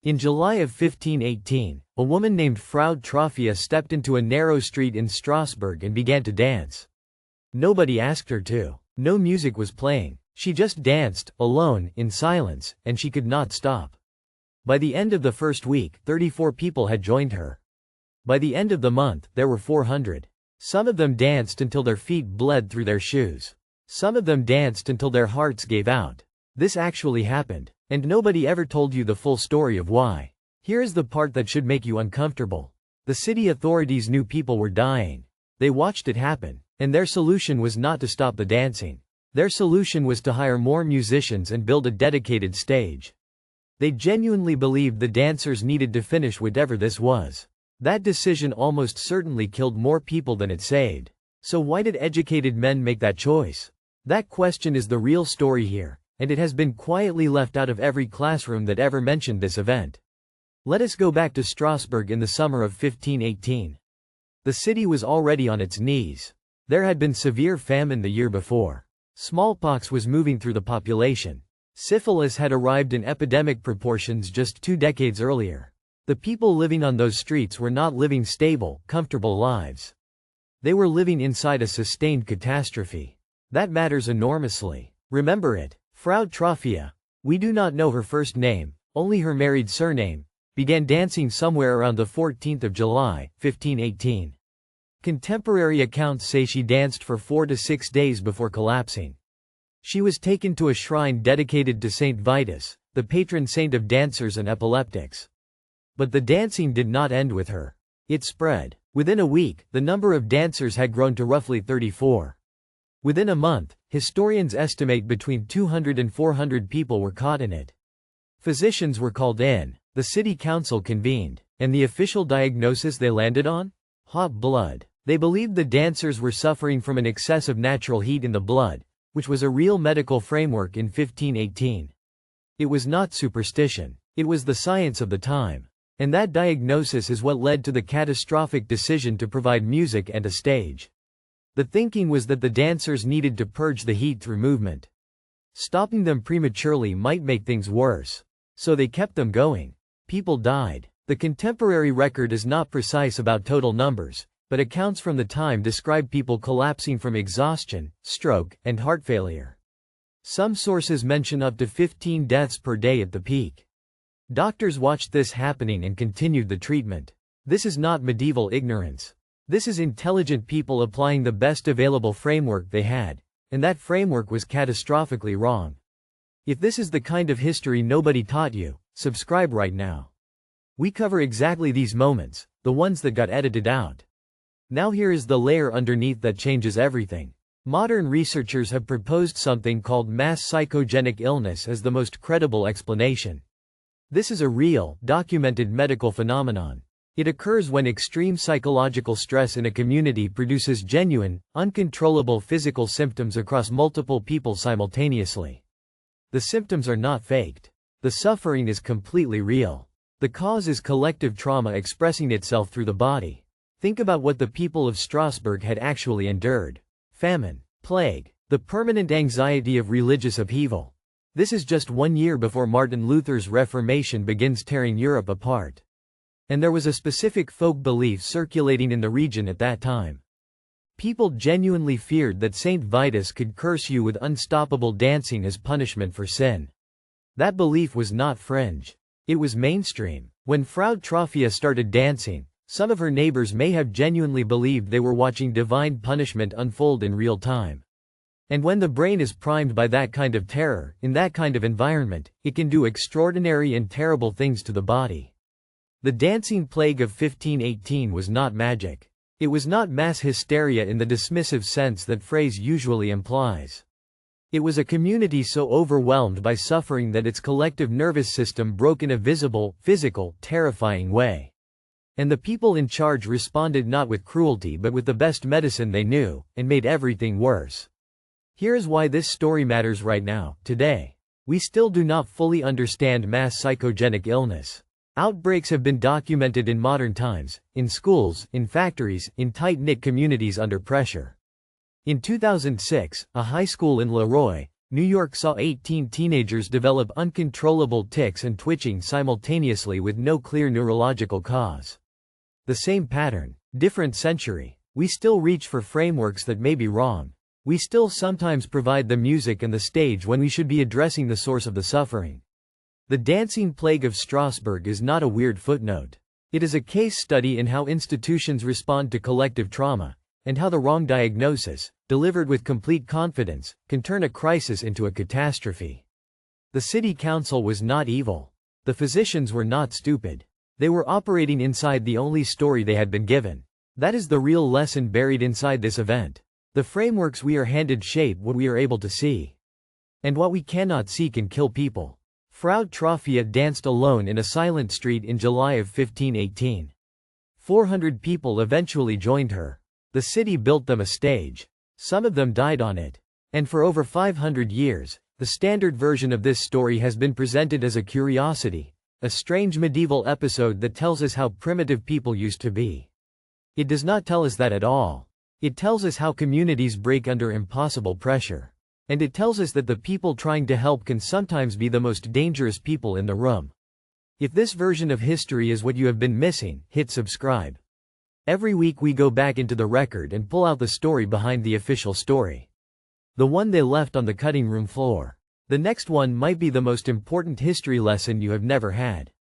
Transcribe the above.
In July of 1518, a woman named Frau Troffea stepped into a narrow street in Strasbourg and began to dance. Nobody asked her to. No music was playing. She just danced, alone, in silence, and she could not stop. By the end of the first week, 34 people had joined her. By the end of the month, there were 400. Some of them danced until their feet bled through their shoes. Some of them danced until their hearts gave out. This actually happened. And nobody ever told you the full story of why. Here is the part that should make you uncomfortable. The city authorities knew people were dying. They watched it happen. And their solution was not to stop the dancing. Their solution was to hire more musicians and build a dedicated stage. They genuinely believed the dancers needed to finish whatever this was. That decision almost certainly killed more people than it saved. So why did educated men make that choice? That question is the real story here, and it has been quietly left out of every classroom that ever mentioned this event. Let us go back to Strasbourg in the summer of 1518. The city was already on its knees. There had been severe famine the year before. Smallpox was moving through the population. Syphilis had arrived in epidemic proportions just 2 decades earlier. The people living on those streets were not living stable, comfortable lives. They were living inside a sustained catastrophe. That matters enormously. Remember it. Frau Troffea, we do not know her first name, only her married surname, began dancing somewhere around the 14th of July, 1518. Contemporary accounts say she danced for 4 to 6 days before collapsing. She was taken to a shrine dedicated to Saint Vitus, the patron saint of dancers and epileptics. But the dancing did not end with her. It spread. Within a week, the number of dancers had grown to roughly 34. Within a month, historians estimate between 200 and 400 people were caught in it. Physicians were called in, the city council convened, and the official diagnosis they landed on? Hot blood. They believed the dancers were suffering from an excess of natural heat in the blood, which was a real medical framework in 1518. It was not superstition. It was the science of the time. And that diagnosis is what led to the catastrophic decision to provide music and a stage. The thinking was that the dancers needed to purge the heat through movement. Stopping them prematurely might make things worse. So they kept them going. People died. The contemporary record is not precise about total numbers, but accounts from the time describe people collapsing from exhaustion, stroke, and heart failure. Some sources mention up to 15 deaths per day at the peak. Doctors watched this happening and continued the treatment. This is not medieval ignorance. This is intelligent people applying the best available framework they had, and that framework was catastrophically wrong. If this is the kind of history nobody taught you, subscribe right now. We cover exactly these moments, the ones that got edited out. Now here is the layer underneath that changes everything. Modern researchers have proposed something called mass psychogenic illness as the most credible explanation. This is a real, documented medical phenomenon. It occurs when extreme psychological stress in a community produces genuine, uncontrollable physical symptoms across multiple people simultaneously. The symptoms are not faked. The suffering is completely real. The cause is collective trauma expressing itself through the body. Think about what the people of Strasbourg had actually endured. Famine, plague, the permanent anxiety of religious upheaval. This is just 1 year before Martin Luther's Reformation begins tearing Europe apart. And there was a specific folk belief circulating in the region at that time. People genuinely feared that Saint Vitus could curse you with unstoppable dancing as punishment for sin. That belief was not fringe. It was mainstream. When Frau Troffea started dancing, some of her neighbors may have genuinely believed they were watching divine punishment unfold in real time. And when the brain is primed by that kind of terror, in that kind of environment, it can do extraordinary and terrible things to the body. The dancing plague of 1518 was not magic. It was not mass hysteria in the dismissive sense that phrase usually implies. It was a community so overwhelmed by suffering that its collective nervous system broke in a visible, physical, terrifying way. And the people in charge responded not with cruelty but with the best medicine they knew, and made everything worse. Here is why this story matters right now, today. We still do not fully understand mass psychogenic illness. Outbreaks have been documented in modern times, in schools, in factories, in tight-knit communities under pressure. In 2006, a high school in Leroy, New York saw 18 teenagers develop uncontrollable tics and twitching simultaneously with no clear neurological cause. The same pattern, different century. We still reach for frameworks that may be wrong. We still sometimes provide the music and the stage when we should be addressing the source of the suffering. The dancing plague of Strasbourg is not a weird footnote. It is a case study in how institutions respond to collective trauma, and how the wrong diagnosis, delivered with complete confidence, can turn a crisis into a catastrophe. The city council was not evil. The physicians were not stupid. They were operating inside the only story they had been given. That is the real lesson buried inside this event. The frameworks we are handed shape what we are able to see. And what we cannot see can kill people. Frau Troffea danced alone in a silent street in July of 1518. 400 people eventually joined her. The city built them a stage. Some of them died on it. And for over 500 years, the standard version of this story has been presented as a curiosity, a strange medieval episode that tells us how primitive people used to be. It does not tell us that at all. It tells us how communities break under impossible pressure. And it tells us that the people trying to help can sometimes be the most dangerous people in the room. If this version of history is what you have been missing, hit subscribe. Every week we go back into the record and pull out the story behind the official story. The one they left on the cutting room floor. The next one might be the most important history lesson you have never had.